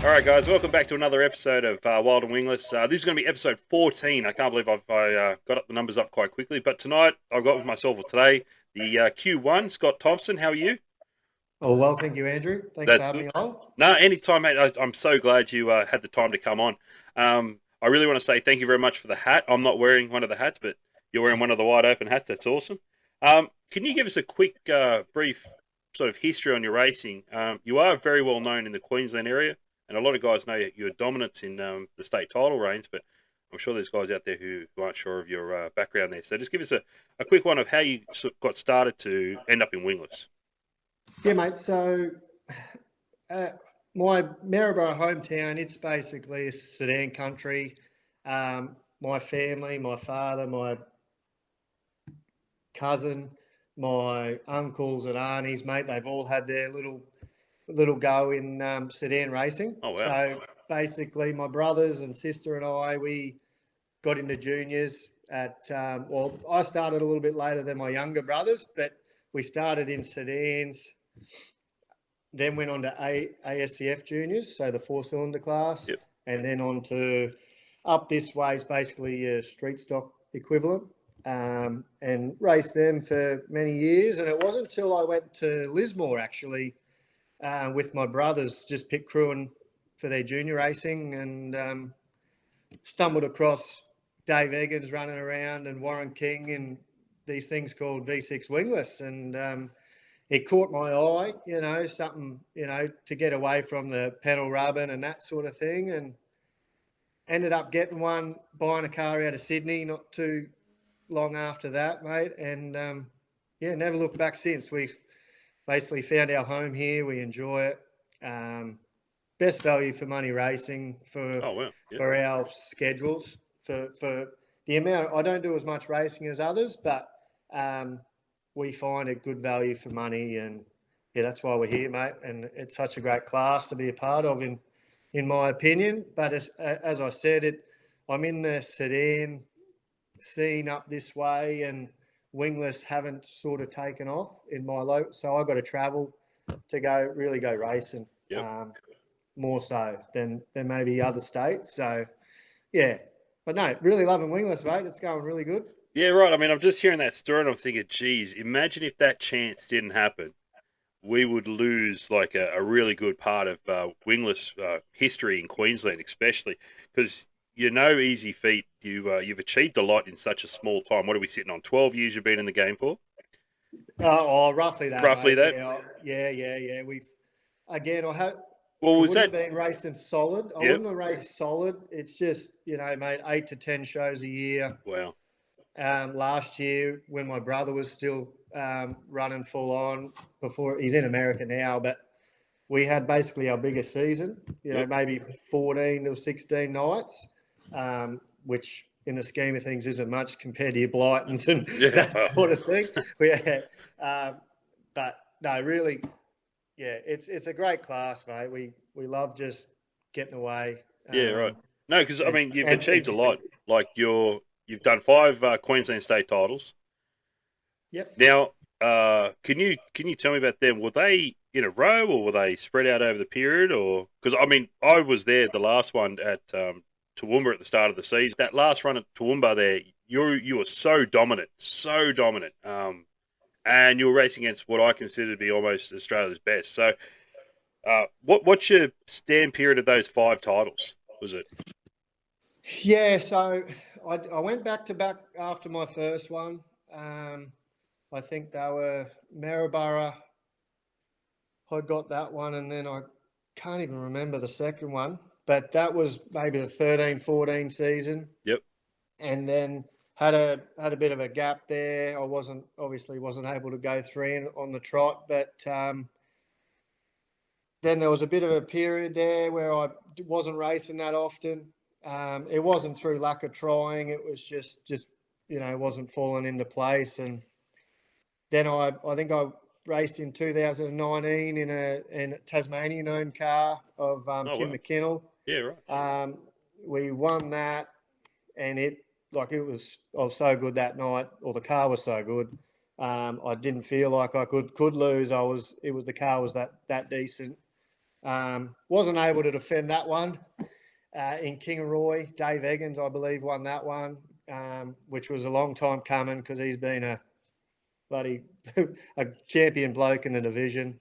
All right, guys, welcome back to another episode of Wild&Wingless. This is going to be episode 14. I can't believe I got up the numbers up quite quickly. But tonight, I've got with myself today the Q1, Scott Thomsen. How are you? Oh, well, thank you, Andrew. Thanks for That's having good. me on. No, anytime, mate. I'm so glad you had the time to come on. I really want to say thank you very much for the hat. I'm not wearing one of the hats, but you're wearing one of the wide open hats. That's awesome. Can you give us a quick, brief sort of history on your racing? You are very well known in the Queensland area, and a lot of guys know your dominance in the state title reigns, but I'm sure there's guys out there who aren't sure of your background there. So just give us a quick one of how you got started to end up in wingless. Yeah, mate. So my Maryborough hometown, it's basically Sedan country. My family, my father, my cousin, my uncles and aunties, mate, they've all had their little go in Sedan racing. Oh, wow. So basically my brothers and sister and I, we got into juniors at, I started a little bit later than my younger brothers, but we started in sedans, then went on to ASCF juniors, so the four-cylinder class, Yep. and then on to up this way is basically a street stock equivalent, and raced them for many years. And it wasn't until I went to Lismore, actually, with my brothers, just pit crewing for their junior racing, and stumbled across Dave Eggins running around and Warren King and these things called V6 wingless. And it caught my eye, something, to get away from the pedal rubbing and that sort of thing. And ended up getting one, buying a car out of Sydney not too long after that, mate. And, never looked back since. We've basically found our home here. We enjoy it. Best value for money racing for our schedules. For the amount, I don't do as much racing as others, but we find it good value for money, and that's why we're here, mate. And it's such a great class to be a part of, in my opinion. But as I said, I'm in the sedan scene up this way, and wingless haven't sort of taken off in my local, so I've got to travel to go racing. Yep. More so than maybe other states. So, yeah. But no, really loving wingless, mate. It's going really good. Yeah, right. I mean, I'm just hearing that story and I'm thinking, geez, imagine if that chance didn't happen. We would lose like a really good part of wingless history in Queensland, especially because you're no easy feat. You've achieved a lot in such a small time. What are we sitting on? 12 years you've been in the game for? Roughly that. Roughly mate. that? Yeah. I have. Well, wouldn't have been racing solid. I Yep. wouldn't have raced solid. It's just, mate, 8 to 10 shows a year. Wow. Last year, when my brother was still running full on, before he's in America now, but we had basically our biggest season, maybe 14 or 16 nights, which in the scheme of things isn't much compared to your Blightons and that sort of thing. But no, really, yeah, it's a great class, mate. We love just getting away. Yeah, right. No, because I mean, you've achieved a lot. Like you've done 5 Queensland state titles. Yep. Now, can you tell me about them? Were they in a row, or were they spread out over the period? Or because I mean, I was there the last one at Toowoomba at the start of the season. That last run at Toowoomba, there, you were so dominant, and you were racing against what I consider to be almost Australia's best. So, what's your stand period of those 5 titles? Was it? Yeah, so I went back to back after my first one. I think they were Maryborough. I got that one, and then I can't even remember the second one. But that was maybe the 13-14 season. Yep. And then had a bit of a gap there. I wasn't able to go 3 on the trot, but then there was a bit of a period there where I wasn't racing that often. It wasn't through lack of trying. It was just it wasn't falling into place. And then I think I raced in 2019 in a Tasmanian-owned car of Tim McKinnell. Yeah, right. We won that, and I was so good that night, or the car was so good. I didn't feel like I could lose. The car was that decent. Wasn't able to defend that one in Kingaroy. Dave Eggins, I believe, won that one, which was a long time coming because he's been a bloody a champion bloke in the division.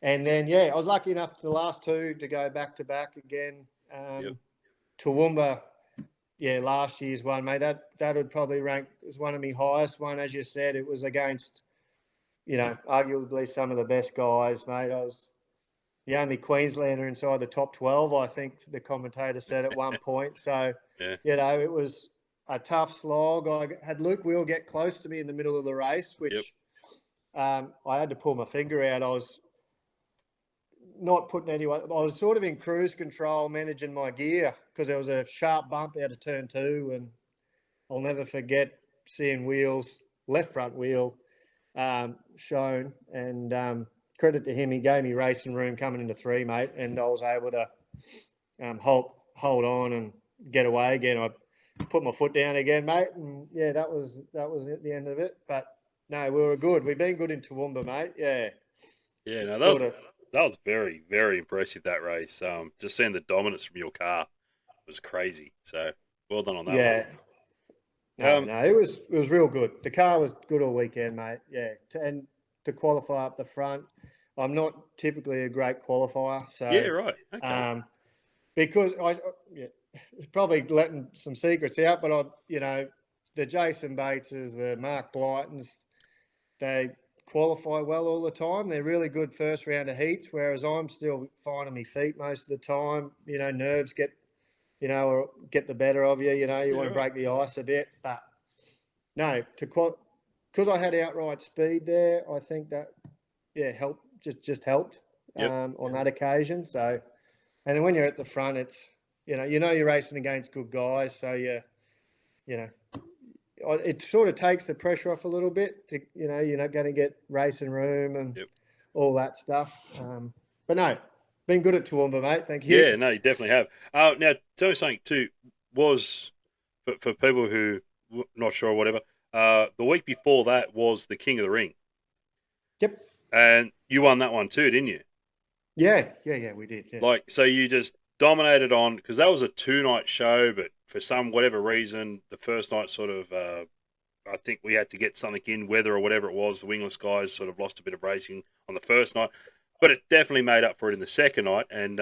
And then, I was lucky enough the last two to go back to back again. Toowoomba, last year's one, mate. That would probably rank as one of my highest one. As you said, it was against, arguably some of the best guys, mate. I was the only Queenslander inside the top 12, I think the commentator said at one point. So, it was a tough slog. I had Luke Wheel get close to me in the middle of the race, which I had to pull my finger out. I was not putting anyone. I was sort of in cruise control, managing my gear because there was a sharp bump out of turn 2, and I'll never forget seeing Wheels left front wheel shown. And credit to him, he gave me racing room coming into 3, mate, and I was able to hold on and get away again. I put my foot down again, mate, and that was at the end of it. But no, we were good. We've been good in Toowoomba, mate. Yeah, no, that was very, very impressive, that race. Just seeing the dominance from your car was crazy. So well done on that one. No, it was real good. The car was good all weekend, mate. Yeah, and to qualify up the front, I'm not typically a great qualifier. So right. Okay. Because probably letting some secrets out, but the Jason Bateses, the Mark Blytons, they qualify well all the time. They're really good first round of heats, whereas I'm still finding my feet most of the time. Nerves get the better of you. You want to break the ice a bit, but no, because I had outright speed there. I think that helped, just helped on that occasion. So, and then when you're at the front, it's you're racing against good guys, so it sort of takes the pressure off a little bit. You're not going to get racing room and all that stuff. But no, been good at Toowoomba, mate. Thank you. Yeah, no, you definitely have. Now, tell me something too. Was for people who not sure or whatever, the week before that was the King of the Ring. Yep. And you won that one too, didn't you? Yeah, we did. Yeah. So you just dominated on, because that was a 2-night show, but for whatever reason, the first night sort of, I think we had to get something in, weather or whatever it was. The wingless guys sort of lost a bit of racing on the first night, but it definitely made up for it in the second night. And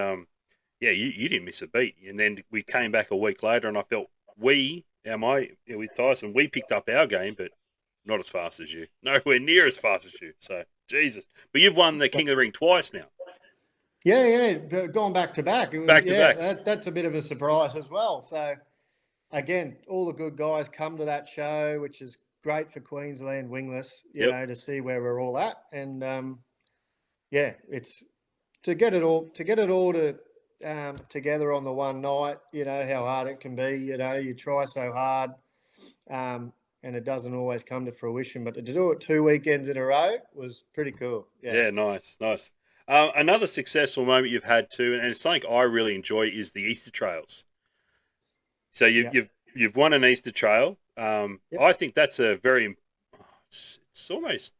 you didn't miss a beat. And then we came back a week later, and I felt with Tyson, we picked up our game, but not as fast as you. Nowhere near as fast as you. So, Jesus. But you've won the King of the Ring twice now. Yeah, going back to back. Back to back. That's a bit of a surprise as well. So, again, all the good guys come to that show, which is great for Queensland Wingless, you know, to see where we're all at. And, it's to get it all together on the one night, how hard it can be. You try so hard and it doesn't always come to fruition. But to do it 2 weekends in a row was pretty cool. Yeah, nice. Another successful moment you've had too, and it's something I really enjoy, is the Easter Trails. So you've won an Easter Trail. I think that's a very, it's almost,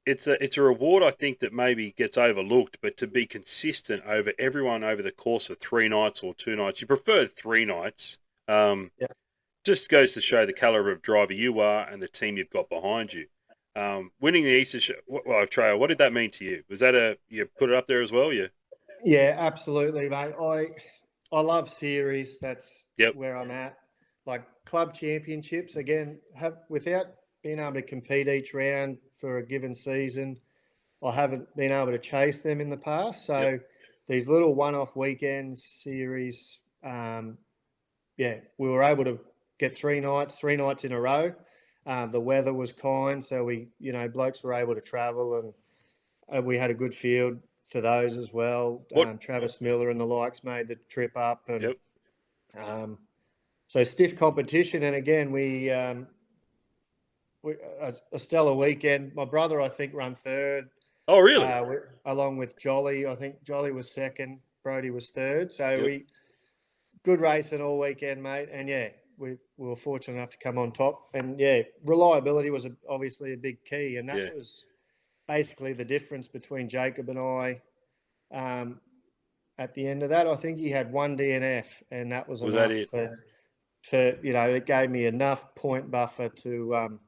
it's a reward I think that maybe gets overlooked, but to be consistent over everyone over the course of 3 nights or 2 nights, you prefer 3 nights. Just goes to show the caliber of driver you are and the team you've got behind you. Winning the Easter Trail, what did that mean to you? Was that you put it up there as well? Yeah, absolutely, mate. I love series. That's where I'm at. Like club championships, again, without being able to compete each round for a given season, I haven't been able to chase them in the past. So these little one-off weekends series, we were able to get 3 nights in a row. The weather was kind, so blokes were able to travel, and we had a good field for those as well. Travis Miller and the likes made the trip up, and so stiff competition. And again, we a stellar weekend. My brother, I think, ran third. Oh, really? Along with Jolly, I think Jolly was second, Brody was third. So we good racing all weekend, mate. And we were fortunate enough to come on top. And reliability was obviously a big key, and that was basically the difference between Jacob and I At the end of that, I think he had one DNF, and that was Was that enough it? for it gave me enough point buffer to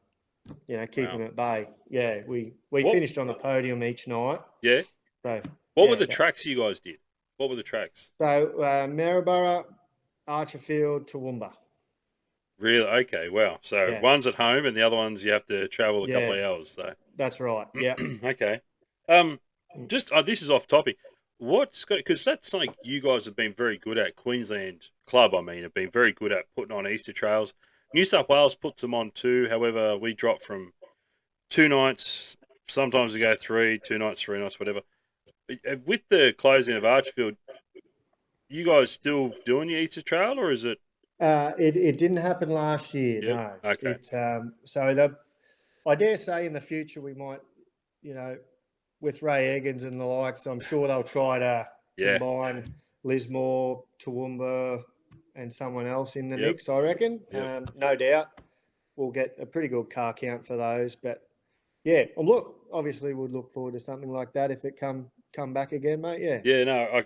keep Wow. him at bay. Yeah, we What? finished on the podium each night. Yeah. So What were yeah, the tracks you guys did? What were the tracks? Maryborough, Archerfield, Toowoomba. Really? Okay. Wow. So Yeah, one's at home, and the other ones you have to travel a couple yeah, of hours. So that's right. Yeah. okay. Um, just this is off topic. What's got because that's something you guys have been very good at. Queensland Club, I mean, have been very good at putting on Easter trails. New South Wales puts them on too. However, we drop from 2 nights. Sometimes we go 3, 2 nights, 3 nights, whatever. With the closing of Archfield, you guys still doing your Easter trail, or is it? It didn't happen last year. Yep. No. Okay. I dare say in the future we might, with Ray Eggins and the likes, I'm sure they'll try to Yeah. combine Lismore, Toowoomba, and someone else in the Yep. mix. I reckon. Yep. No doubt, we'll get a pretty good car count for those. But yeah, obviously we'd look forward to something like that if it come back again, mate. Yeah. Yeah. No,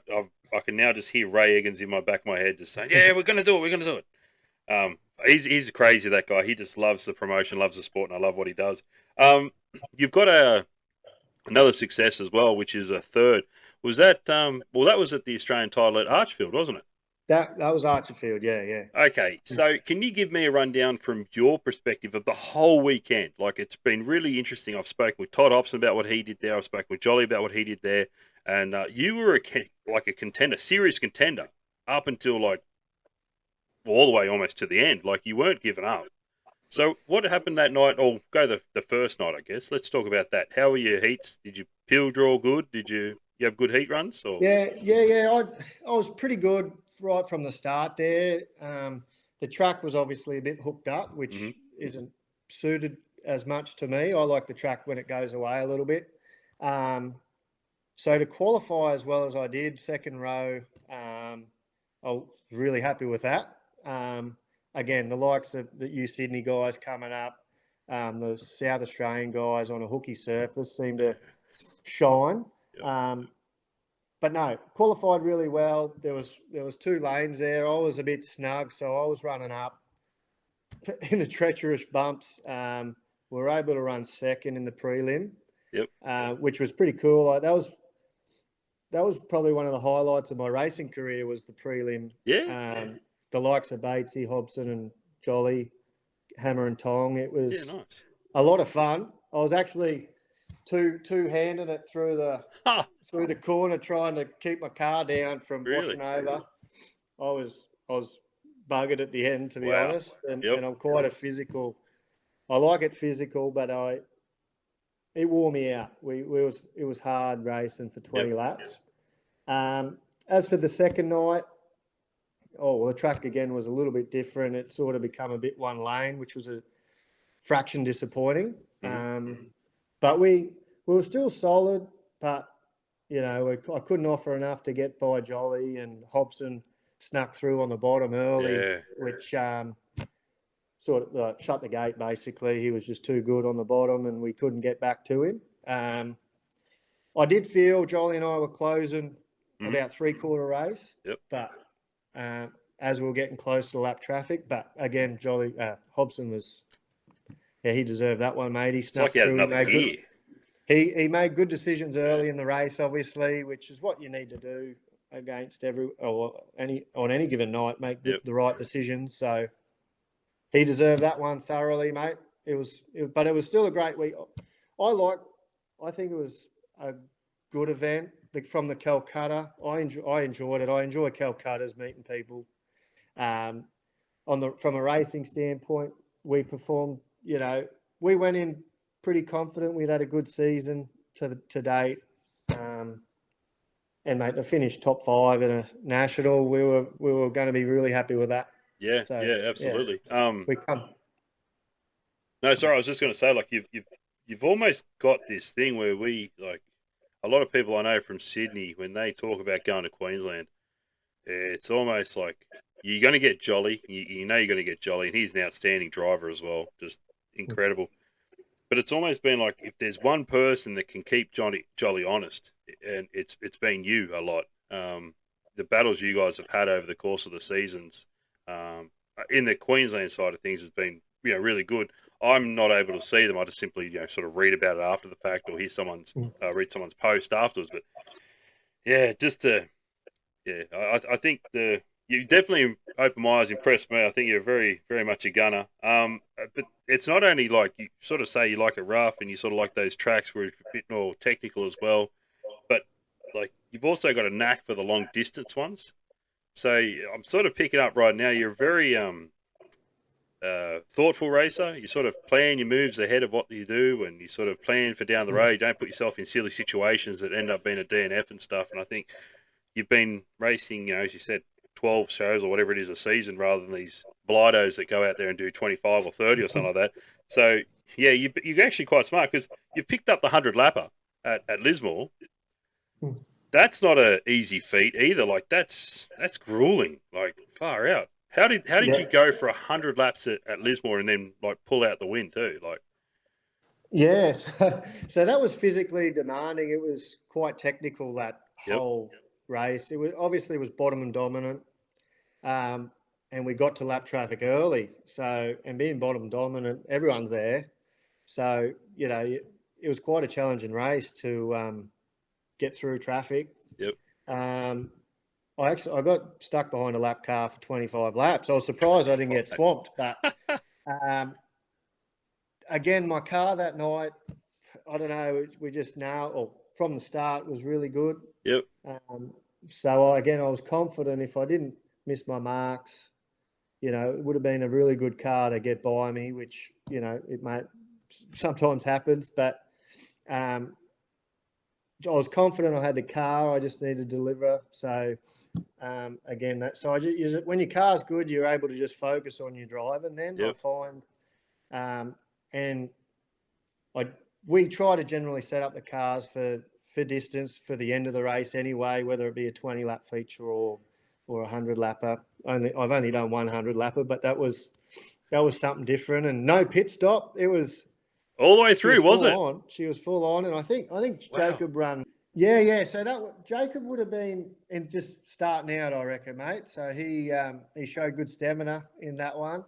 I can now just hear Ray Eggins in my back of my head just saying, "Yeah, we're gonna do it. We're gonna do it." He's crazy, that guy. He just loves the promotion, loves the sport, and I love what he does. You've got another success as well, which is a third. Was that well? That was at the Australian title at Archfield, wasn't it? That was Archerfield. Yeah, yeah. Okay, so can you give me a rundown from your perspective of the whole weekend? Like, it's been really interesting. I've spoken with Todd Hobson about what he did there. I've spoken with Jolly about what he did there, and you were like a contender, serious contender, up until like all the way almost to the end. Like, you weren't giving up. So what happened that night? Or go the first night, I guess. Let's talk about that. How were your heats? Did you peel draw good? Did you have good heat runs? Or Yeah. I was pretty good right from the start there. The track was obviously a bit hooked up, which isn't suited as much to me. I like the track when it goes away a little bit. So to qualify as well as I did, second row, I was really happy with that. Again, the likes of the U Sydney guys coming up, the South Australian guys on a hooky surface seem to shine. Yep. But no, qualified really well. There was 2 lanes there. I was a bit snug, so I was running up in the treacherous bumps. We were able to run second in the prelim, which was pretty cool. Like, that was probably one of the highlights of my racing career was the prelim. Yeah. The likes of Batesy, Hobson, and Jolly, hammer and tong. It was nice. a lot of fun. I was actually two-handing it through the corner, trying to keep my car down from washing over. I was buggered at the end, to be honest, and I'm quite a physical. I like it physical, but it wore me out. It was hard racing for 20 laps. As for the second night, the track again was a little bit different. It sort of become a bit one lane, which was a fraction disappointing. But we were still solid, but I couldn't offer enough to get by Jolly, and Hobson snuck through on the bottom early, which sort of shut the gate, basically. He was just too good on the bottom, and we couldn't get back to him. I did feel Jolly and I were closing about three-quarter race, but as we were getting close to lap traffic. But again, Hobson was, he deserved that one, mate. He snuck through. He made good decisions early in the race, obviously, which is what you need to do against on any given night, make the right decisions. So he deserved that one thoroughly, mate. But it was still a great week. I think it was a good event from the Calcutta. I enjoyed it. I enjoy Calcutta's, meeting people. From a racing standpoint, we performed. We went in pretty confident. We'd had a good season to date, and mate, to finish top 5 in a national, we were going to be really happy with that. Yeah, so, absolutely. We come. No, sorry, I was just going to say, like, you've almost got this thing where we, like, a lot of people I know from Sydney, when they talk about going to Queensland, it's almost like you're going to get Jolly. You know you're going to get Jolly, and he's an outstanding driver as well, just incredible. but it's almost been like if there's one person that can keep Johnny jolly honest, and it's been you a lot. The battles you guys have had over the course of the seasons, in the Queensland side of things, has been really good. I'm not able to see them. I just simply sort of read about it after the fact or hear someone's read someone's post afterwards. But yeah, just to I think you definitely opened my eyes, impressed me. I think you're very, very much a gunner. But it's not only like you sort of say you like it rough and you sort of like those tracks where it's a bit more technical as well. But like you've also got a knack for the long distance ones. So I'm sort of picking up right now. You're a very thoughtful racer. You sort of plan your moves ahead of what you do, and you sort of plan for down the road. You don't put yourself in silly situations that end up being a DNF and stuff. And I think you've been racing, as you said, 12 shows or whatever it is a season rather than these blightos that go out there and do 25 or 30 or something like that. So, yeah, you're actually quite smart because you've picked up the 100 lapper at Lismore. That's not an easy feat either. Like, that's grueling, like, far out. How did you go for 100 laps at Lismore and then, like, pull out the win too? Like, yes. So that was physically demanding. It was quite technical, that whole race. It was obviously bottom and dominant, and we got to lap traffic early. So, and being bottom dominant, everyone's there. So it was quite a challenging race to get through traffic. Yep. I got stuck behind a lap car for 25 laps. I was surprised I didn't get swamped, but again, my car that night, I don't know, we just from the start was really good. Yep. So I was confident if I didn't miss my marks, it would have been a really good car to get by me, which, it might sometimes happens, but I was confident I had the car. I just needed to deliver. So when your car's good, you're able to just focus on your driving. Then I find, and we try to generally set up the cars for distance for the end of the race anyway, whether it be a 20 lap feature or a 100 lapper. I've only done 100 lapper, but that was something different, and no pit stop. It was all the way through, was it? She was full on, and I think Jacob run. Yeah. So Jacob would have been in just starting out, I reckon, mate. So he showed good stamina in that one,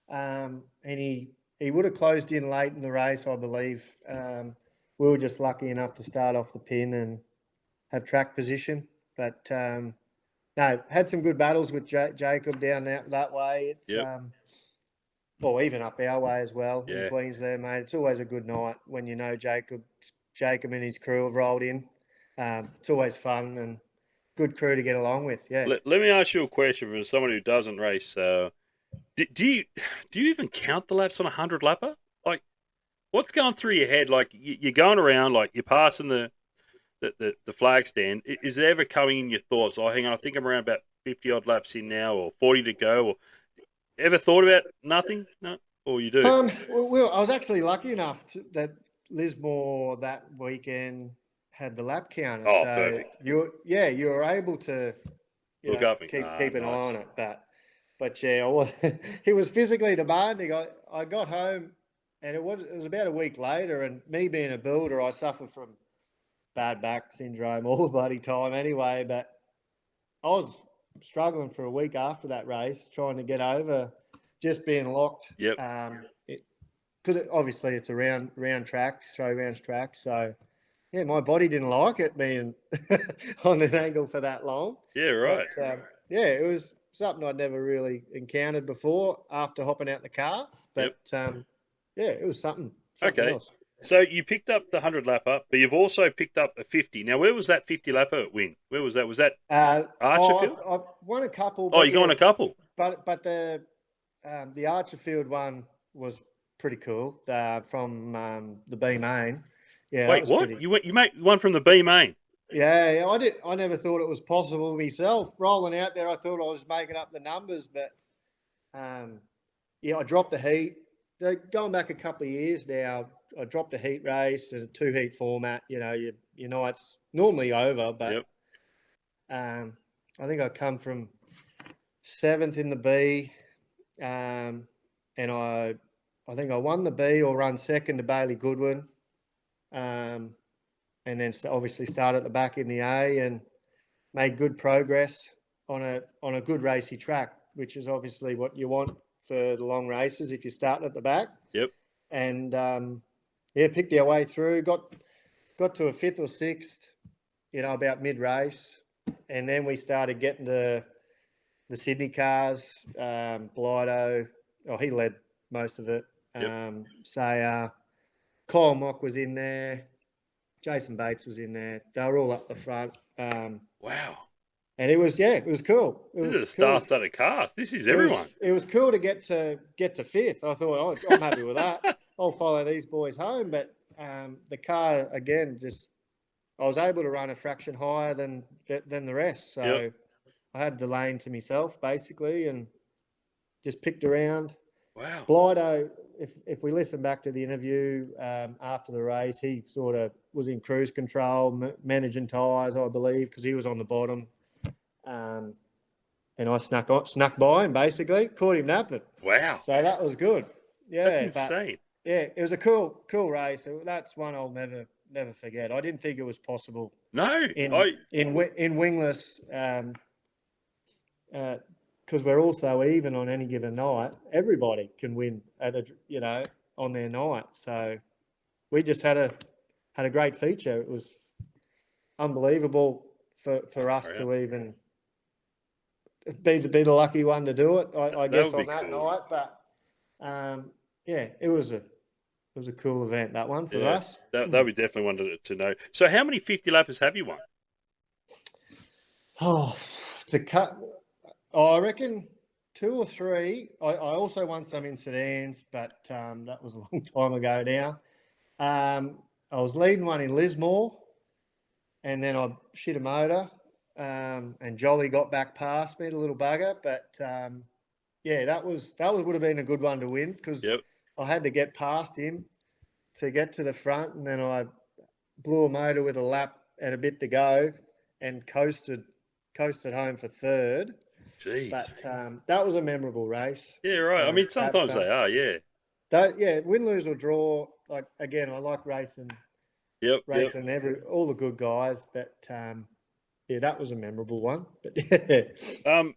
and he would have closed in late in the race, I believe. We were just lucky enough to start off the pin and have track position, but no, had some good battles with Jacob down that way. It's even up our way as well in Queensland, mate. It's always a good night when Jacob and his crew have rolled in. It's always fun and good crew to get along with. Yeah. Let me ask you a question from someone who doesn't race. Do you even count the laps on a 100 lapper? Like, what's going through your head? Like, you're going around, like you're passing the flag stand. Is it ever coming in your thoughts? Oh, hang on, I think I'm around about 50 odd laps in now, or 40 to go. Or ever thought about nothing? No, or you do? Well, I was actually lucky enough that Lismore that weekend had the lap counter. Oh, so perfect. You were able to look up and keep an eye on it, but yeah, it was physically demanding. I got home, and it was about a week later, and me being a builder, I suffer from bad back syndrome all the bloody time anyway, but I was struggling for a week after that race, trying to get over just being locked. Yep. Because obviously it's a round track, show rounds track, so yeah, my body didn't like it being on an angle for that long. Yeah, right. But, it was something I'd never really encountered before after hopping out the car. But it was something else. So you picked up the 100 lapper, but you've also picked up a 50. Now, where was that 50 lapper win? Where was that? Was that Archerfield? I've won a couple. Oh, you got a couple. But the Archerfield one was pretty cool from the B main. Yeah. Wait, what? You made one from the B main? Yeah, I never thought it was possible myself. Rolling out there, I thought I was making up the numbers, but I dropped the heat. Going back a couple of years now, I dropped a heat race in a 2-heat format. Your night's normally over, but I think I come from 7th in the B, and I I think I won the B or run second to Bailey Goodwin, and then obviously started at the back in the A and made good progress on a good racy track, which is obviously what you want for the long races if you're starting at the back. Yep. And picked our way through. Got to a fifth or sixth, about mid race, and then we started getting the Sydney cars. Blido, he led most of it. Yep. Sayer, Kyle Mock was in there. Jason Bates was in there. They were all up the front. Wow. And it was cool. This is a star-studded cast. This is everyone. It was cool to get to fifth. I thought, I'm happy with that. I'll follow these boys home. But the car again, I was able to run a fraction higher than the rest. So I had the lane to myself basically, and just picked around. Wow. Blido, if we listen back to the interview after the race, he sort of was in cruise control, managing tyres, I believe, because he was on the bottom. And I snuck by him, basically, caught him napping. Wow. So that was good. Yeah. That's insane. It was a cool race. That's one I'll never forget. I didn't think it was possible. No. In wingless, because we're all so even on any given night, everybody can win on their night. So we just had a great feature. It was unbelievable for us to even be the lucky one to do it. I guess on that night, but it was a cool event, that one for us. That we definitely wanted to know. So how many 50 lappers have you won? Oh, to cut. I reckon 2 or 3. I also won some in sedans, but that was a long time ago now. I was leading one in Lismore, and then I shit a motor, and Jolly got back past me, the little bugger. But that would have been a good one to win, because I had to get past him to get to the front, and then I blew a motor with a lap and a bit to go, and coasted home for third. Jeez. But that was a memorable race. Yeah, right. I mean, sometimes they are, yeah. Win, lose or draw. Like, again, I like racing. Racing all the good guys. But that was a memorable one. But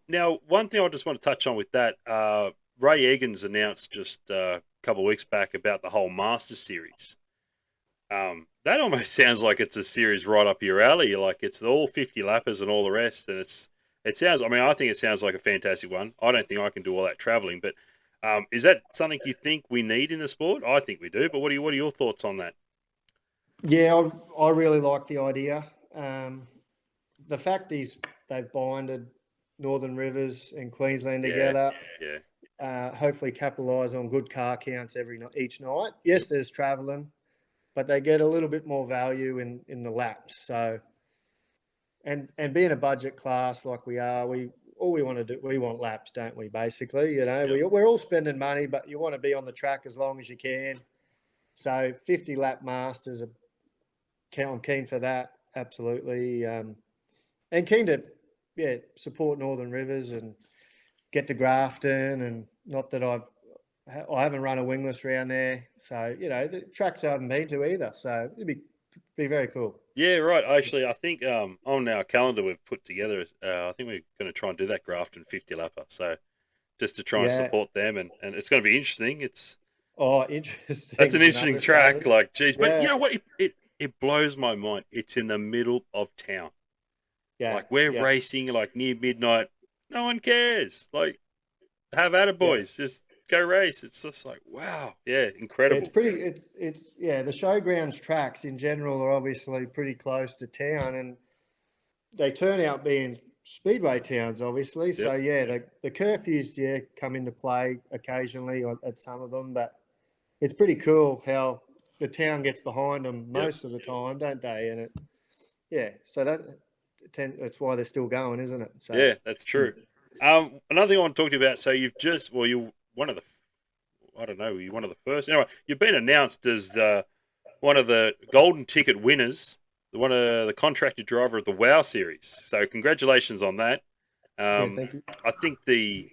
now, one thing I just want to touch on with that, Ray Eggins announced just a couple of weeks back about the whole Masters series. That almost sounds like it's a series right up your alley. Like, it's all 50 lappers and all the rest, and I think it sounds like a fantastic one. I don't think I can do all that traveling, but is that something you think we need in the sport? I think we do, but what are your thoughts on that? Yeah, I really like the idea. The fact is they've binded Northern Rivers and Queensland together. Yeah. Hopefully capitalise on good car counts each night. Yes, there's travelling, but they get a little bit more value in the laps. So, and being a budget class like we are, we want laps, don't we? Basically, we're all spending money, but you want to be on the track as long as you can. So 50 lap masters, I'm keen for that, absolutely, and keen to support Northern Rivers and get to Grafton, and not that I haven't run a wingless round there, so the tracks I haven't been to either, so it'd be very cool. Yeah, right. Actually, I think on our calendar we've put together, I think we're going to try and do that Grafton 50 lapper, so just to try and support them, and it's going to be interesting. Interesting. That's an interesting track, like, geez. But you know what? It blows my mind. It's in the middle of town. Yeah. Like, we're racing, like, near midnight. No one cares. Like, have at it, boys. Just go race. It's just like, wow. Yeah, incredible. It's the showgrounds tracks in general are obviously pretty close to town, and they turn out being speedway towns, obviously. Yep. So, the curfews, come into play occasionally at some of them, but it's pretty cool how the town gets behind them most of the time, don't they? And so that's why they're still going, isn't it? So, yeah, that's true. Another thing I want to talk to you about. So you're one of the first. Anyway, you've been announced as one of the golden ticket winners, one of the contracted driver of the WOW series. So congratulations on that. thank you. I think the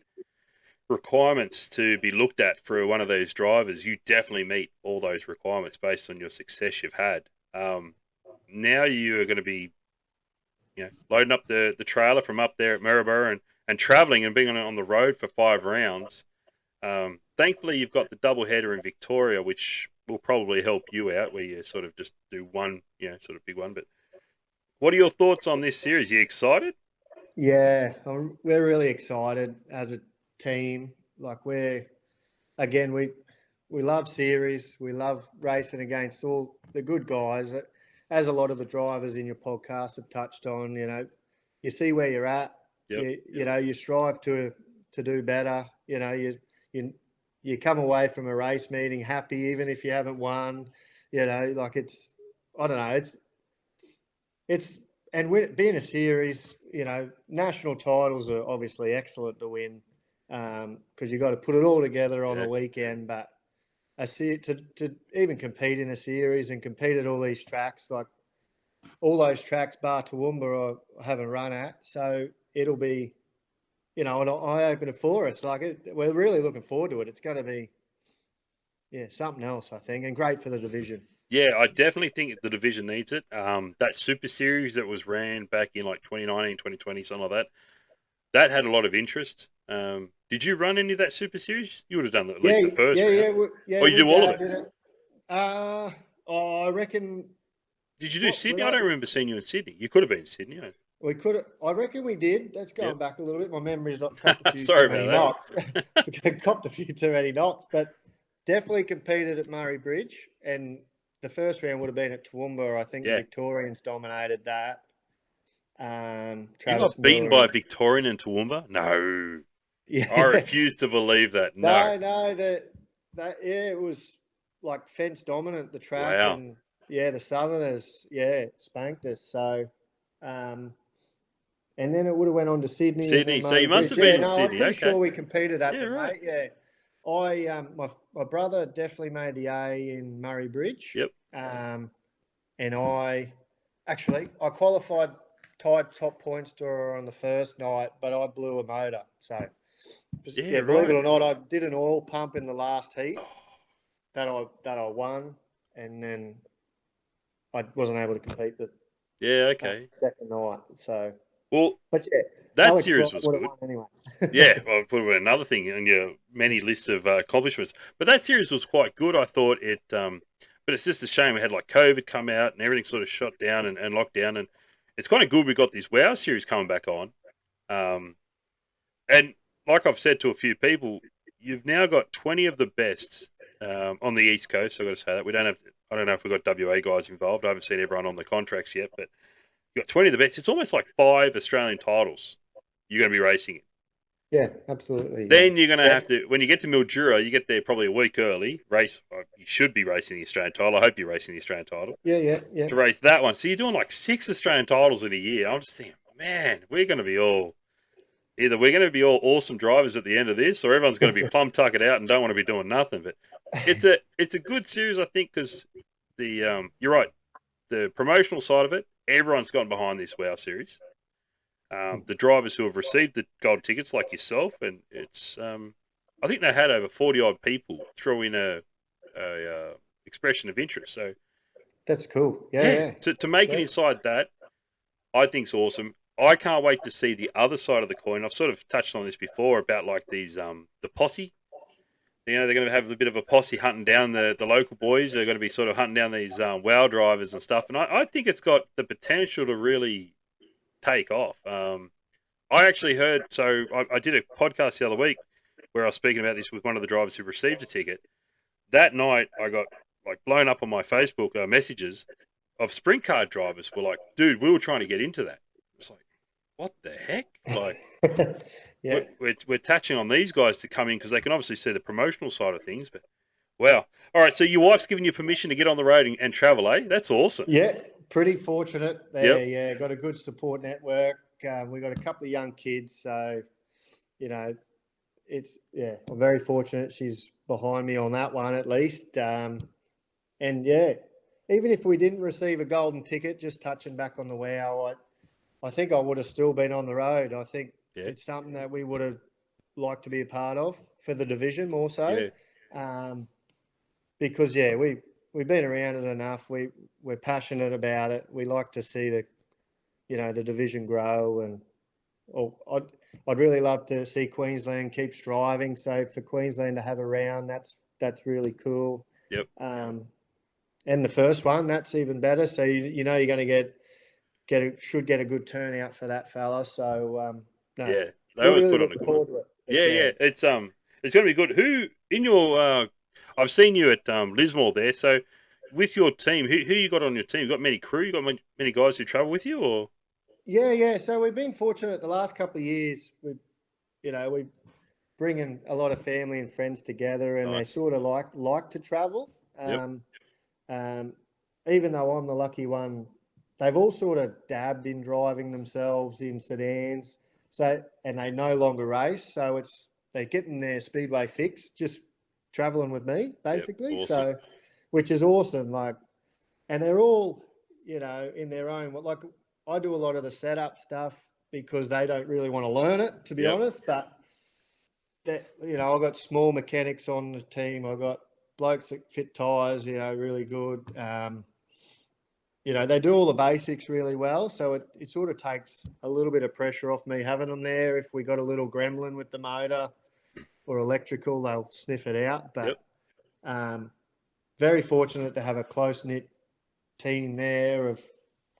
requirements to be looked at for one of those drivers, you definitely meet all those requirements based on your success you've had. Now you are going to be, loading up the trailer from up there at Maryborough and travelling and being on the road for 5 rounds. Thankfully, you've got the double header in Victoria, which will probably help you out, where you sort of just do one, sort of big one. But what are your thoughts on this series? Are you excited? Yeah, we're really excited as a team. Like again, we love series. We love racing against all the good guys. As a lot of the drivers in your podcast have touched on, you see where you're at. Yep. You strive to do better. You come away from a race meeting happy, even if you haven't won. Like I don't know, and being a series, national titles are obviously excellent to win, because you've got to put it all together on a weekend. But to even compete in a series and compete at all these tracks, like all those tracks bar Toowoomba I haven't run at, so it'll be, an eye-opener for us. Like we're really looking forward to it. It's going to be, something else, I think, and great for the division. Yeah, I definitely think the division needs it. That Super Series that was ran back in like 2019, 2020, something like that had a lot of interest. Did you run any of that Super Series? You would have done at least the first round. Or you do all of it? I reckon. Did you do Sydney? I don't remember seeing you in Sydney. You could have been in Sydney. We could have. I reckon we did. That's going back a little bit. My memory's not copped a few Sorry too many about knocks. Copped a few too many knocks, but definitely competed at Murray Bridge, and the first round would have been at Toowoomba. I think the Victorians dominated that. You got beaten by a Victorian in Toowoomba? No. Yeah. I refuse to believe that. No. It was like fence dominant, the track. Wow. And the Southerners, spanked us. So, and then it would have went on to Sydney. Sydney. So you must have been in Sydney. I'm pretty sure we competed at the right. mate. Yeah. My brother definitely made the A in Murray Bridge. Yep. And I qualified, tied top point scorer on the first night, but I blew a motor. So, believe it or not, I did an oil pump in the last heat that I won, and then I wasn't able to compete the second night. So, but that Alex series was good. Anyway. Well, put another thing on your many list of accomplishments. But that series was quite good. I thought it. But it's just a shame we had like COVID come out and everything sort of shut down and locked down. And it's kind of good we got this WOW series coming back on. And like I've said to a few people, you've now got 20 of the best on the East Coast. I've got to say that. I don't know if we've got WA guys involved. I haven't seen everyone on the contracts yet, but you've got 20 of the best. It's almost like 5 Australian titles you're going to be racing in. Yeah, absolutely. Then you're going to have to, when you get to Mildura, you get there probably a week early. You should be racing the Australian title. I hope you're racing the Australian title. Yeah. To race that one. So you're doing like 6 Australian titles in a year. I'm just thinking, man, we're going to be all awesome drivers at the end of this, or everyone's going to be plumb tuckered out and don't want to be doing nothing. But it's a good series, I think, because you're right, the promotional side of it, everyone's gotten behind this WOW series. The drivers who have received the gold tickets, like yourself, and it's I think they had over 40 odd people throw in a expression of interest. So that's cool. Yeah. To make it inside that, I think's awesome. I can't wait to see the other side of the coin. I've sort of touched on this before about like these the posse. They're going to have a bit of a posse hunting down the local boys. They're going to be sort of hunting down these WOW drivers and stuff. And I think it's got the potential to really take off. I actually heard, so I did a podcast the other week where I was speaking about this with one of the drivers who received a ticket. That night I got like blown up on my Facebook messages of sprint car drivers were like, dude, we were trying to get into that. It's like, what the heck? Like, we're touching on these guys to come in because they can obviously see the promotional side of things, but wow. All right, so your wife's given you permission to get on the road and travel, eh? That's awesome. Yeah, pretty fortunate there. Yep. Yeah, got a good support network. We got a couple of young kids, so I'm very fortunate. She's behind me on that one at least. And even if we didn't receive a golden ticket, just touching back on the WOW, I think I would have still been on the road. I think it's something that we would have like to be a part of for the division more so. Yeah. Because we've been around it enough. We're passionate about it. We like to see the division grow, and I'd really love to see Queensland keep striving. So for Queensland to have a round, that's really cool. Yep. And the first one, that's even better. So you're going to should get a good turnout for that fella. So Yeah, they we're always really put on a looking good one. forward to it. Yeah. It's going to be good. Who in your? I've seen you at Lismore there. So with your team, who you got on your team? You got many crew? You got many guys who travel with you, or? Yeah. So we've been fortunate the last couple of years. We bringing a lot of family and friends together, and Nice. they sort of like to travel. Yep. Even though I'm the lucky one, they've all sort of dabbed in driving themselves in sedans. So, and they no longer race. So they're getting their speedway fix, just traveling with me, basically. Yep. Awesome. So, which is awesome. And they're all, in their own, like I do a lot of the setup stuff because they don't really want to learn it, to be honest. But I've got small mechanics on the team. I've got blokes that fit tyres, really good. They do all the basics really well. So it sort of takes a little bit of pressure off me having them there. If we got a little gremlin with the motor or electrical, they'll sniff it out. But very fortunate to have a close-knit team there of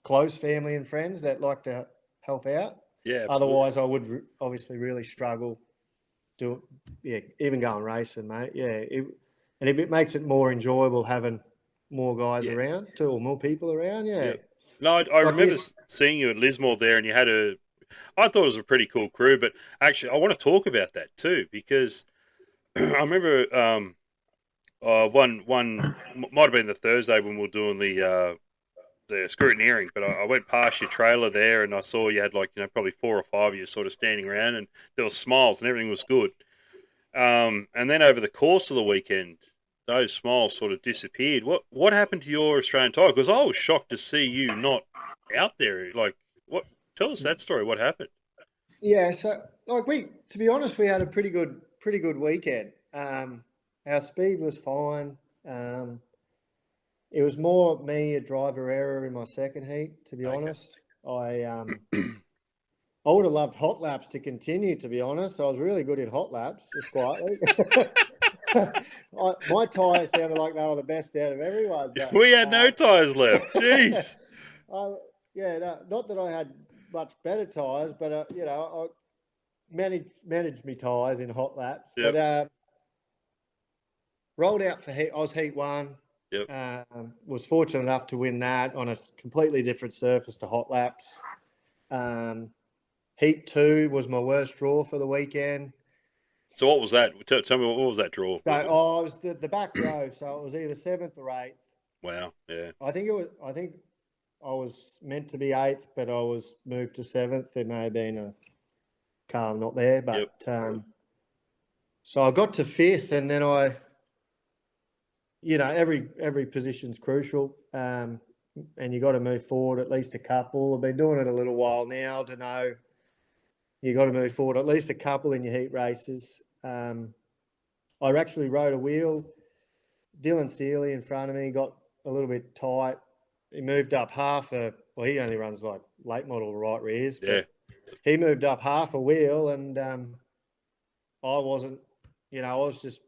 close family and friends that like to help out. Yeah, absolutely. Otherwise, I would obviously really struggle even going racing, mate. Yeah, it makes it more enjoyable having more guys around, or more people around. Yeah. No, I remember seeing you at Lismore there, and you had I thought it was a pretty cool crew. But actually, I want to talk about that too, because I remember one might have been the Thursday when we were doing the scrutineering, but I went past your trailer there, and I saw you had probably 4 or 5 of you sort of standing around, and there were smiles and everything was good. And then over the course of the weekend, those smiles sort of disappeared. What happened to your Australian Tiger? Because I was shocked to see you not out there. Tell us that story. What happened? Yeah, so to be honest, we had a pretty good weekend. Our speed was fine. It was more me a driver error in my second heat. To be honest, I would have loved hot laps to continue. To be honest, I was really good in hot laps, just quietly. My tyres sounded like they were the best out of everyone. But, we had no tyres left. Jeez. Not that I had much better tyres, but I managed my tyres in hot laps. Yep. But rolled out for heat. I was heat 1. Yep. Was fortunate enough to win that on a completely different surface to hot laps. Heat 2 was my worst draw for the weekend. So what was that? Tell me, what was that draw? So I was the back row, so it was either 7th or 8th. Wow, yeah. I think I was meant to be 8th, but I was moved to 7th. There may have been a car not there, but so I got to 5th, and then every position's crucial, and you got to move forward at least a couple. I've been doing it a little while now to know you got to move forward at least a couple in your heat races. I actually rode a wheel. Dylan Seeley in front of me got a little bit tight. He moved up he only runs like late model right rears. But he moved up half a wheel, and I wasn't, I was just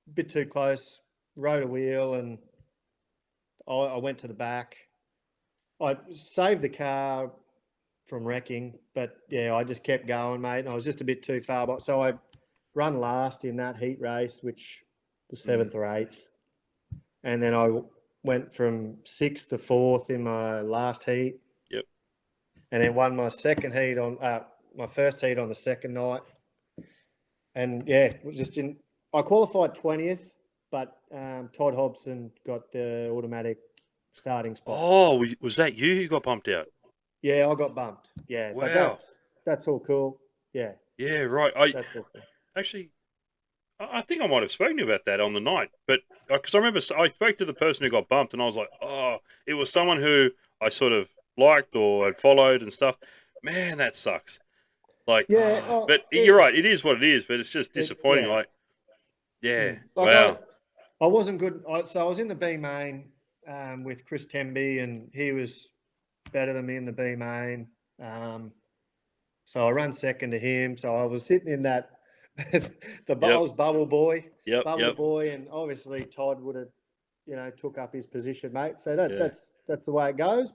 a bit too close, rode a wheel, and I went to the back. I saved the car from wrecking, but I just kept going, mate. And I was just a bit too far back. So I run last in that heat race, which was 7th or 8th. And then I went from 6th to 4th in my last heat. Yep. And then won my second heat my first heat on the second night. And I qualified 20th, but Todd Hobson got the automatic starting spot. Oh, was that you who got bumped out? Yeah, I got bumped. Yeah. Wow. But that's all cool. Yeah. Yeah, right. That's all cool. Actually, I think I might have spoken to you about that on the night, but because I remember I spoke to the person who got bumped, and I was like, oh, it was someone who I sort of liked or had followed and stuff. Man, that sucks. Like, Yeah, oh, but you're right. It is what it is. But it's just disappointing. yeah. Like, yeah, Like wow, I wasn't good. So I was in the B main with Chris Temby, and he was better than me in the B main. So I ran second to him. So I was sitting in that I yep, was yep, bubble yep, boy, and obviously Todd would have, took up his position, mate. So that yeah, that's the way it goes.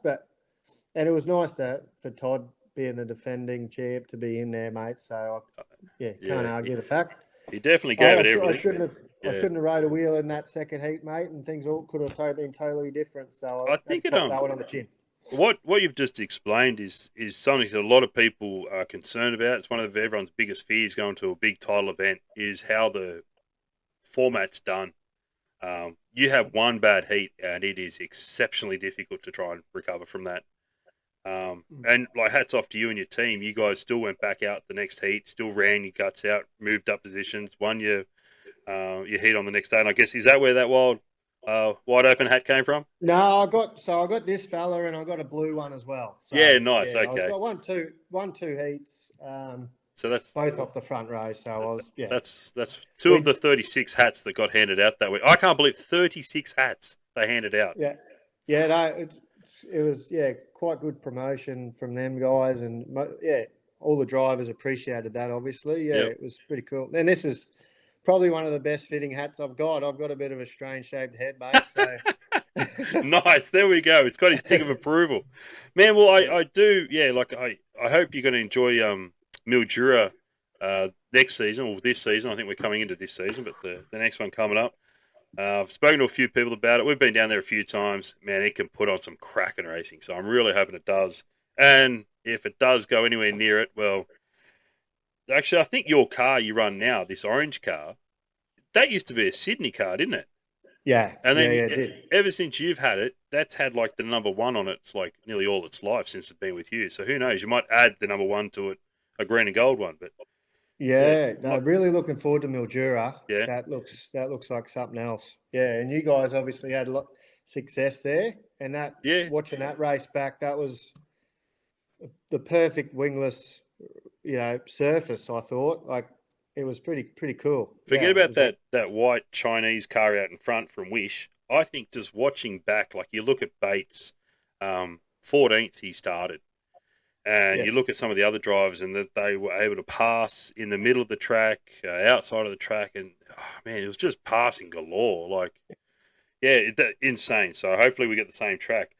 And it was nice for Todd being the defending champ to be in there, mate. So can't yeah. argue the fact. He definitely I, gave I, it sh- I everything. shouldn't But have I yeah, shouldn't have rode a wheel in that second heat, mate, and things all could have been totally different. So I I had think to it cop that one on the chin. what you've just explained is something that a lot of people are concerned about. It's one of everyone's biggest fears going to a big title event is how the format's done. You have one bad heat, and it is exceptionally difficult to try and recover from that. And like hats off to you and your team. You guys still went back out the next heat, still ran your guts out, moved up positions, won your heat on the next day. And I guess is that where that wide open hat came from? No, I got this fella, and I got a blue one as well. Yeah, So nice. yeah, I Okay, got one two heats, so that's both off the front row. So I was that's two of we the 36 hats that got handed out that way. I can't believe 36 hats they handed out. yeah yeah no, it was quite good promotion from them guys, and all the drivers appreciated that. Obviously, Yep. it was pretty cool. And this is probably one of the best fitting hats I've got. I've got a bit of a strange shaped head, mate. So Nice. There we go. It's got his tick of approval. Man, well I do like I hope you're gonna enjoy Mildura next season or this season. I think we're coming into this season, but the next one coming up. I've spoken to a few people about it. We've been down there a few times. Man, it can put on some cracking racing. So I'm really hoping it does. And if it does go anywhere near it, well, actually, I think your car you run now, this orange car, that used to be a Sydney car, didn't it? yeah, And then it did. ever since you've had it, that's had like the number one on it. It's like nearly all its life since it's been with you. So who knows? You might add the number one to it, a green and gold one. But yeah, Yeah, no, really looking forward to Mildura. yeah, That looks like something else. Yeah, and you guys obviously had a lot success there, and that yeah. watching that race back, that was the perfect wingless, surface. I thought like it was pretty cool. Forget Yeah, it about was like that white Chinese car out in front from Wish. I think just watching back, like you look at Bates, 14th he started, and yeah, you look at some of the other drivers, and that they were able to pass in the middle of the track, outside of the track, and man, it was just passing galore. Like, yeah, insane. So hopefully we get the same track.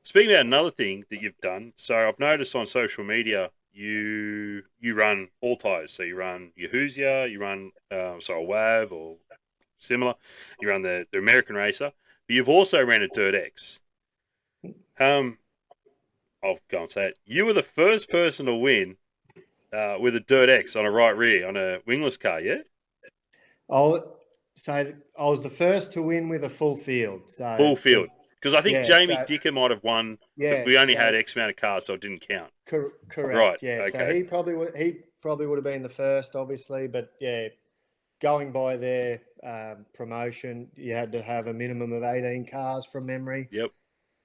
Speaking about another thing that you've done, so I've noticed on social media you run all tires. So you run your Hoosier, you run so a WAV or similar. You run the American Racer, but you've also ran a Dirt X. Um, I'll go and say it. You were the first person to win with a Dirt X on a right rear on a wingless car. Yeah, I'll say I was the first to win with a full field. full So field. Because I think yeah, Jamie Dicker might have won, but yeah, we only had so X amount of cars, so it didn't count. Right. Correct. Yeah. So Okay. he probably would have been the first, obviously, but going by their promotion, you had to have a minimum of 18 cars from memory. Yep.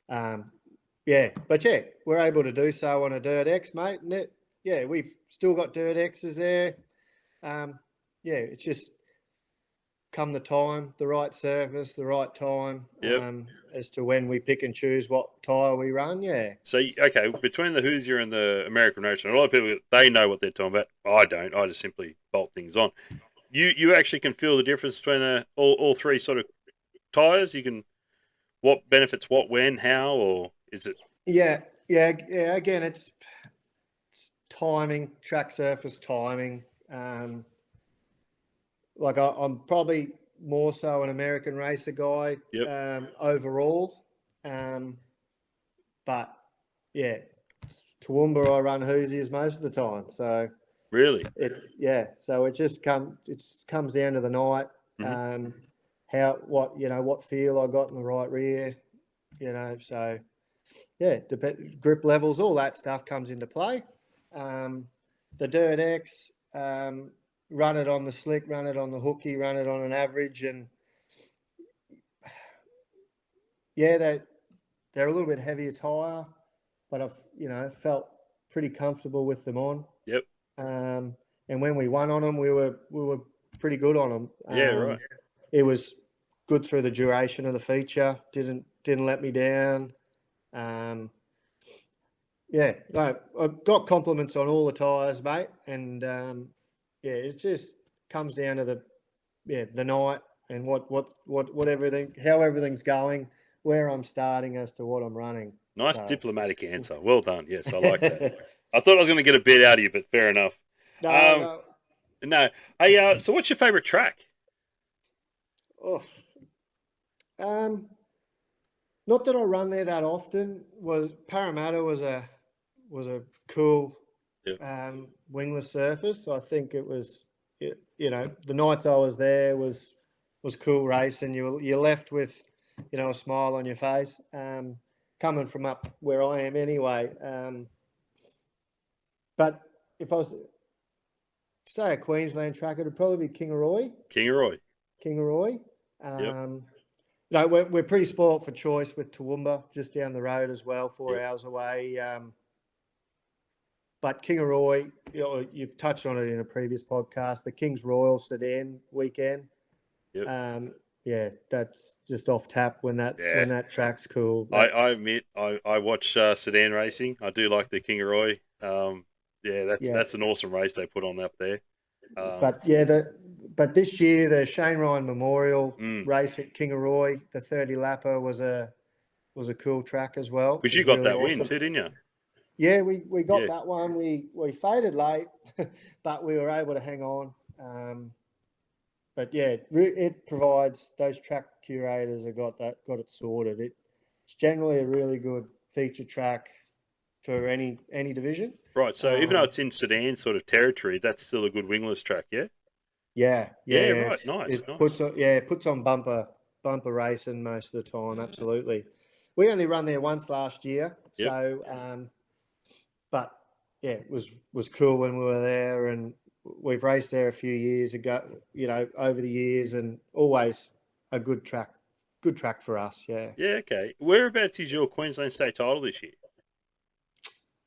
Um, but we're able to do so on a Dirt X, mate. And we've still got Dirt X's there. It's just come the time, the right surface, the right time, Yep. as to when we pick and choose what tyre we run. Yeah. So okay, between the Hoosier and the American Racer, a lot of people they know what they're talking about. I don't. I just simply bolt things on. You actually can feel the difference between all three sort of tires. You can what benefits what when how or is it Yeah. Again, it's timing, track surface timing. Like I'm probably more so an American racer guy yep overall, but yeah, Toowoomba I run Hoosiers most of the time, so really so it comes down to the night, hmm um, what feel I got in the right rear, so grip levels, all that stuff comes into play. The Dirt X, run it on the slick, run it on the hooky, run it on an average, and they're a little bit heavier tyre, but I've felt pretty comfortable with them on. Yep. And when we won on them, we were pretty good on them. Yeah, right. It was good through the duration of the feature. Didn't let me down. Yeah, no, I got compliments on all the tyres, mate, and yeah, it just comes down to the night and what everything, how everything's going, where I'm starting as to what I'm running. Nice So. diplomatic answer. Well done. Yes, I like that. I thought I was going to get a bit out of you, but fair enough. No, Um, no. no. Hey, so what's your favourite track? Oh, not that I run there that often. Was Parramatta was a cool Yep. wingless surface. I think it was, the nights I was there was cool racing. You left with, a smile on your face. Coming from up where I am anyway. But if I was to say a Queensland track, it'd probably be Kingaroy. Kingaroy. Yep. No, we're pretty spoilt for choice with Toowoomba just down the road as well, 4 Yep. hours away. But Kingaroy, you've touched on it in a previous podcast, the King's Royal Sedan weekend. Yep. Yeah, that's just off tap when that track's cool. I admit I watch sedan racing. I do like the Kingaroy. That's an awesome race they put on up there. But this year the Shane Ryan Memorial race at Kingaroy, the 30 lapper was a cool track as well. Because you got really that win too, didn't you? Yeah, we got that one. We faded late, but we were able to hang on. But yeah, it provides, those track curators have got it sorted. It's generally a really good feature track for any division. Right. So even though it's in sedan sort of territory, that's still a good wingless track, yeah. Yeah. Right. Nice. It puts on bumper racing most of the time. Absolutely. We only run there once last year, yep. So but yeah, it was cool when we were there, and we've raced there a few years ago, over the years, and always a good track for us. Yeah. Yeah. Okay. Whereabouts is your Queensland state title this year?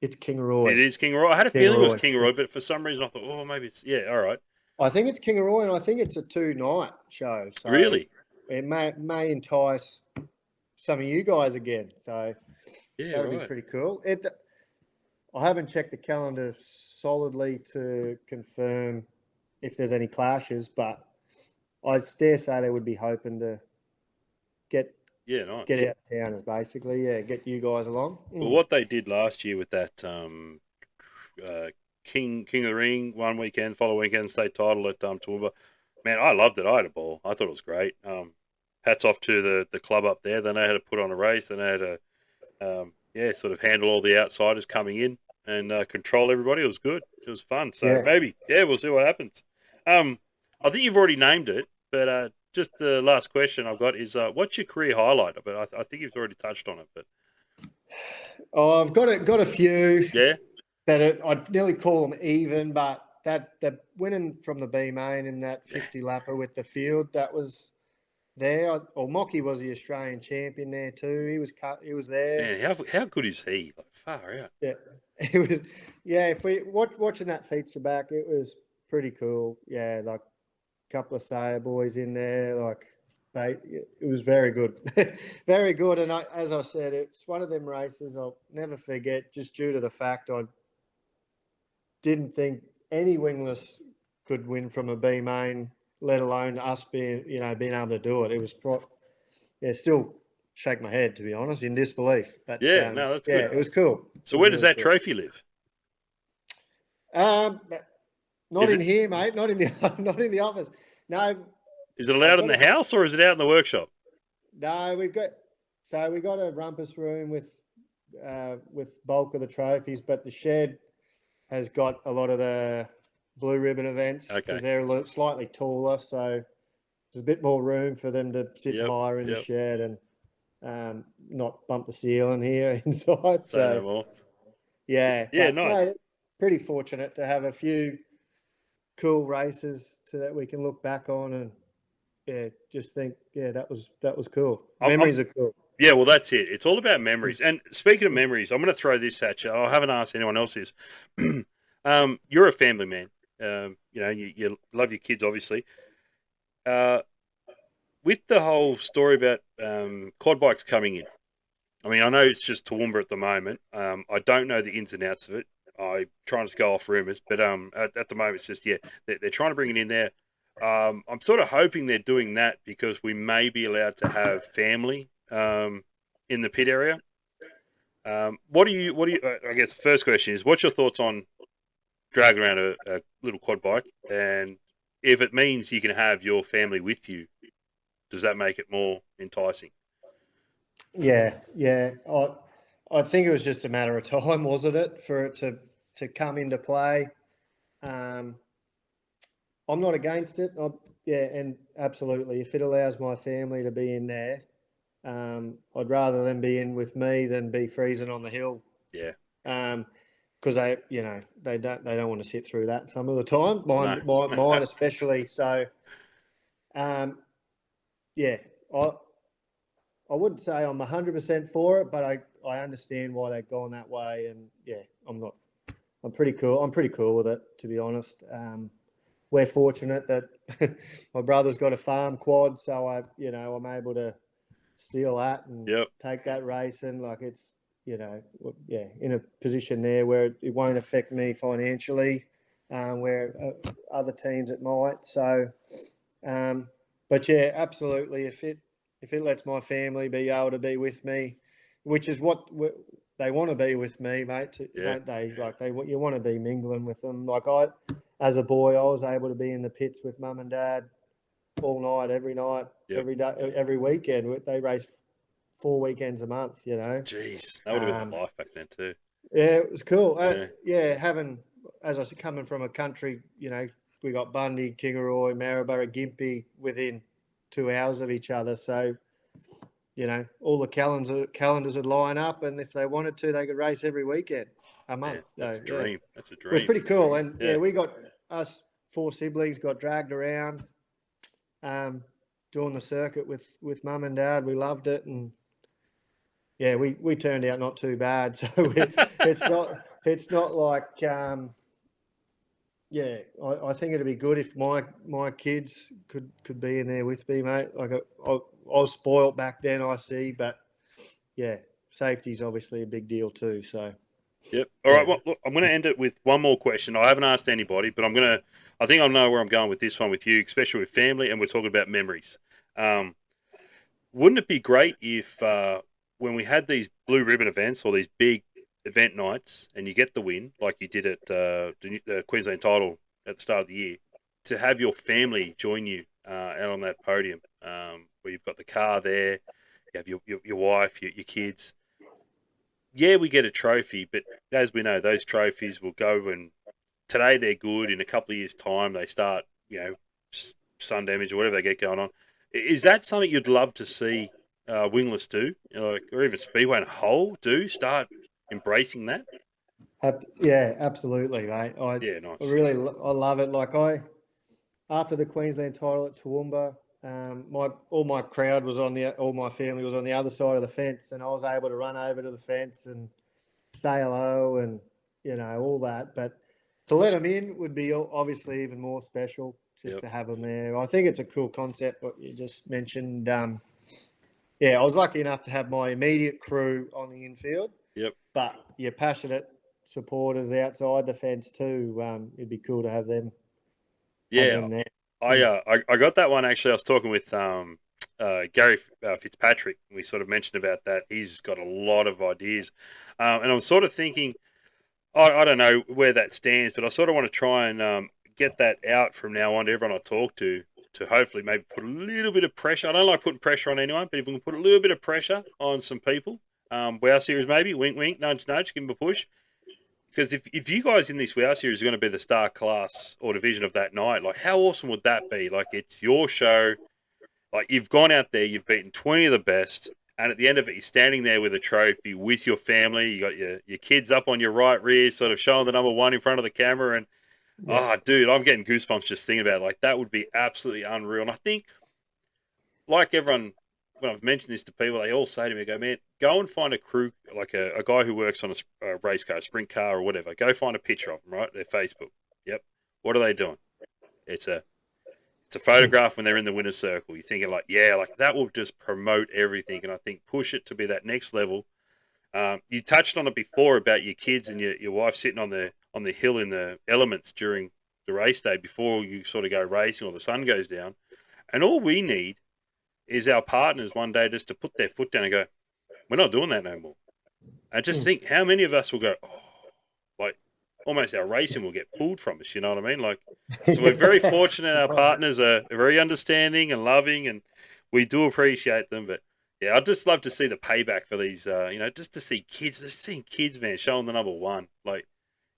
It's Kingaroy. It is Kingaroy. I had a feeling it was Kingaroy, but for some reason I thought, oh, maybe it's all right. I think it's Kingaroy, and I think it's a 2-night show. So really, it may entice some of you guys again. So that'll be pretty cool. I haven't checked the calendar solidly to confirm if there's any clashes, but I dare say they would be hoping to get out of town, is basically get you guys along. Well, what they did last year with that King of the Ring one weekend, following weekend state title at Toowoomba, man, I loved it. I had a ball. I thought it was great. Hats off to the club up there. They know how to put on a race. They know how to sort of handle all the outsiders coming in and control everybody. It was good. It was fun. So maybe, we'll see what happens. I think you've already named it, but just the last question I've got is, what's your career highlight? But I think you've already touched on it. But I've got a few. Yeah. That I'd nearly call them even, but that winning from the B main in that 50 lapper with the field, that was there. Mocky was the Australian champion there too. He was there. Man, how good is he? Like, far out. Yeah, it was. Yeah, if we watching that feature back, it was pretty cool. Yeah, like a couple of Sayer boys in there, like. It was very good, very good. And as I said, it's one of them races I'll never forget, just due to the fact I didn't think any wingless could win from a B main, let alone us being able to do it. It was still shake my head, to be honest, in disbelief. But that's good. It was cool. So where does that trophy live? Not in here, mate. Not in the office. No. Is it allowed in the house or is it out in the workshop? No, we've got a rumpus room with bulk of the trophies, but the shed has got a lot of the blue ribbon events because they're slightly taller, so there's a bit more room for them to sit higher in the shed and not bump the ceiling here inside. Say no more. Yeah. Yeah, nice. Pretty fortunate to have a few cool races that we can look back on and just think, that was cool. Memories are cool. Yeah, well, that's it. It's all about memories. And speaking of memories, I'm going to throw this at you. I haven't asked anyone else this. You're a family man. You love your kids, obviously. Uh, with the whole story about quad bikes coming in, I mean, I know it's just Toowoomba at the moment. I don't know the ins and outs of it. I try not to go off rumours, but at the moment, it's just they're trying to bring it in there. I'm sort of hoping they're doing that because we may be allowed to have family in the pit area. I guess the first question is, what's your thoughts on dragging around a little quad bike? And if it means you can have your family with you, does that make it more enticing? Yeah, yeah. I think it was just a matter of time, wasn't it, for it to come into play. Um, I'm not against it. Yeah, and absolutely, if it allows my family to be in there, I'd rather them be in with me than be freezing on the hill. Yeah. Because they don't want to sit through that some of the time. No. Mine especially. So, um, yeah, I I wouldn't say I'm 100% for it, but I understand why they've gone that way. And yeah, I'm not. I'm pretty cool. I'm pretty cool with it, to be honest. We're fortunate that my brother's got a farm quad, so I'm able to steal that and Yep. take that racing. Like it's, yeah, in a position there where it won't affect me financially, where other teams it might. So, but yeah, absolutely. If it lets my family be able to be with me, which is what they want to be with me, mate, Yeah. don't they? Like you want to be mingling with them. Like as a boy, I was able to be in the pits with mum and dad all night, Yep. every day, every weekend. They race 4 weekends a month. Jeez, that would have been the life back then too. Yeah, it was cool. Yeah. Yeah, as I said, coming from a country, we got Bundy, Kingaroy, Maryborough, Gympie within 2 hours of each other. So, all the calendars would line up, and if they wanted to, they could race every weekend a Man, month. that's So, a yeah, dream. That's a it was dream. pretty cool. And Yeah. we got us 4 siblings got dragged around, um, doing the circuit with mum and dad. We loved it, and yeah, we turned out not too bad. So it's not like yeah. I think it'd be good if my kids could be in there with me, mate. Like I was spoilt back then, I see, but yeah, safety's obviously a big deal too. So Yep. All yeah, right. Well, look, I'm going to end it with one more question. I haven't asked anybody, but I think I know where I'm going with this one with you, especially with family, and we're talking about memories. Um, wouldn't it be great if when we had these blue ribbon events or these big event nights, and you get the win like you did at the Queensland title at the start of the year, to have your family join you out on that podium, where you've got the car there, you have your wife, your kids. Yeah, we get a trophy, but as we know, those trophies will go, and today they're good. In a couple of years' time, they start, sun damage or whatever they get going on. Is that something you'd love to see Wingless do, or even Speedway and Whole do? Start embracing that. yeah, absolutely, mate. I Yeah, nice. really I love it. Like after the Queensland title at Toowoomba, all my crowd was all my family was on the other side of the fence, and I was able to run over to the fence and say hello and all that. But to let them in would be obviously even more special. Just Yep. to have them there, I think it's a cool concept. What you just mentioned. Yeah, I was lucky enough to have my immediate crew on the infield, Yep. but your passionate supporters outside the fence too. It'd be cool to have them Yeah, there. I got that one actually. I was talking with Gary Fitzpatrick. We sort of mentioned about that. He's got a lot of ideas, and I'm sort of thinking. I don't know where that stands, but I sort of want to try and get that out from now on to everyone I talk to hopefully maybe put a little bit of pressure. I don't like putting pressure on anyone, but if we can put a little bit of pressure on some people, WoW Series maybe, wink, wink, nudge, nudge, give them a push. Because if you guys in this WoW Series are going to be the star class or division of that night, like how awesome would that be? Like it's your show. Like you've gone out there, you've beaten 20 of the best, and at the end of it, you're standing there with a trophy with your family. You got your kids up on your right rear, sort of showing the number one in front of the camera. And Yeah. oh, dude, I'm getting goosebumps just thinking about it. Like that would be absolutely unreal. And I think, like everyone when I've mentioned this to people, they all say to me, "Go, man, go and find a crew, like a guy who works on a race car, a sprint car, or whatever. Go find a picture of them, right? Their Facebook. Yep. What are they doing? It's a photograph when they're in the winner's circle. You're thinking like, yeah, like that will just promote everything, and I think push it to be that next level. You touched on it before about your kids and your wife sitting on the hill in the elements during the race day before you sort of go racing or the sun goes down. And all we need is our partners one day just to put their foot down and go, we're not doing that no more. And just think how many of us will go, oh, like almost our racing will get pulled from us. You know what I mean? Like, so we're very fortunate. Our partners are very understanding and loving, and we do appreciate them. But yeah, I'd just love to see the payback for these, just to see kids, just seeing kids, man, showing the number one. Like,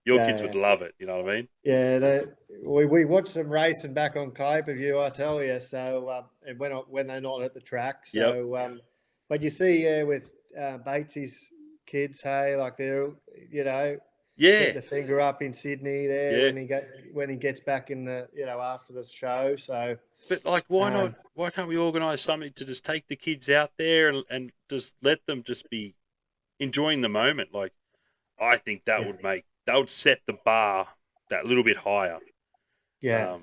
your kids would love it. You know what I mean? Yeah, we watched them racing back on pay-per-view, I tell you. So when they're not at the track. So, but you see, with Batesy's kids, hey, like they're put the finger up in Sydney there when he gets back in the after the show. So, but like, why not? Why can't we organise something to just take the kids out there and just let them just be enjoying the moment? Like, I think that would set the bar that little bit higher. Yeah.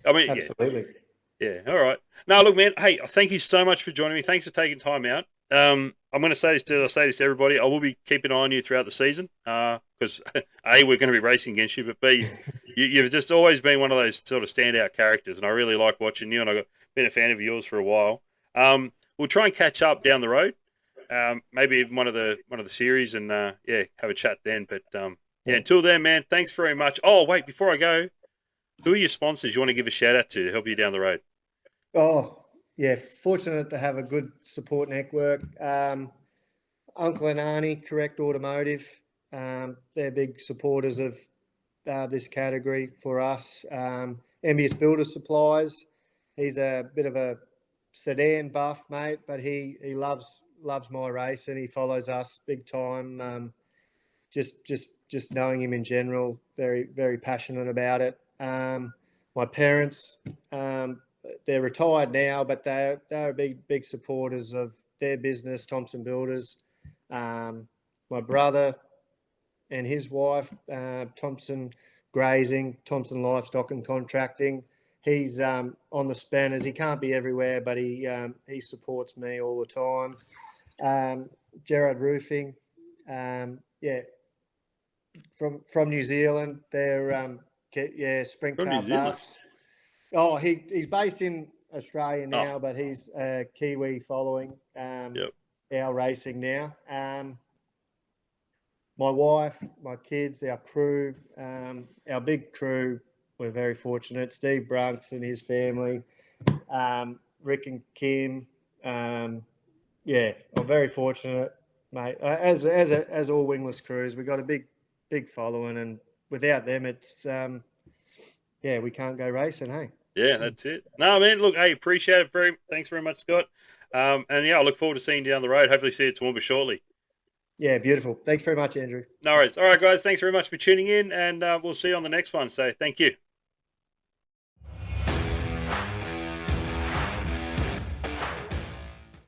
I mean, absolutely. Yeah. All right. Now, look, man. Hey, thank you so much for joining me. Thanks for taking time out. I'm going to say this to everybody. I will be keeping an eye on you throughout the season because A, we're going to be racing against you, but B, you've just always been one of those sort of standout characters, and I really like watching you. And I've been a fan of yours for a while. We'll try and catch up down the road. Maybe even one of the series, and have a chat then. But until then, man, thanks very much. Oh, wait, before I go, who are your sponsors you want to give a shout out to help you down the road? Oh, yeah, fortunate to have a good support network. Uncle and Auntie, Correct Automotive, they're big supporters of this category for us. Envious Builder Supplies, he's a bit of a sedan buff, mate, but he loves my race and he follows us big time. Just knowing him in general, very, very passionate about it. My parents, they're retired now, but they're big supporters of their business, Thomsen Builders. My brother and his wife, Thomsen Grazing, Thomsen Livestock and Contracting. He's on the spanners. He can't be everywhere, but he supports me all the time. Gerard Roofing, from New Zealand. They're sprint From car New Zealand. buffs. Oh, he's based in Australia now, but he's Kiwi following our racing now. My wife, my kids, our crew, our big crew, we're very fortunate. Steve Brunks and his family, Rick and Kim. I'm very fortunate, mate. As all wingless crews, we've got a big following, and without them, it's we can't go racing, hey. Yeah, that's it. No, man, look, hey, appreciate it. Thanks very much, Scott. I look forward to seeing you down the road. Hopefully see you at Toowoomba shortly. Yeah, beautiful. Thanks very much, Andrew. No worries. All right, guys, thanks very much for tuning in, and we'll see you on the next one. So thank you.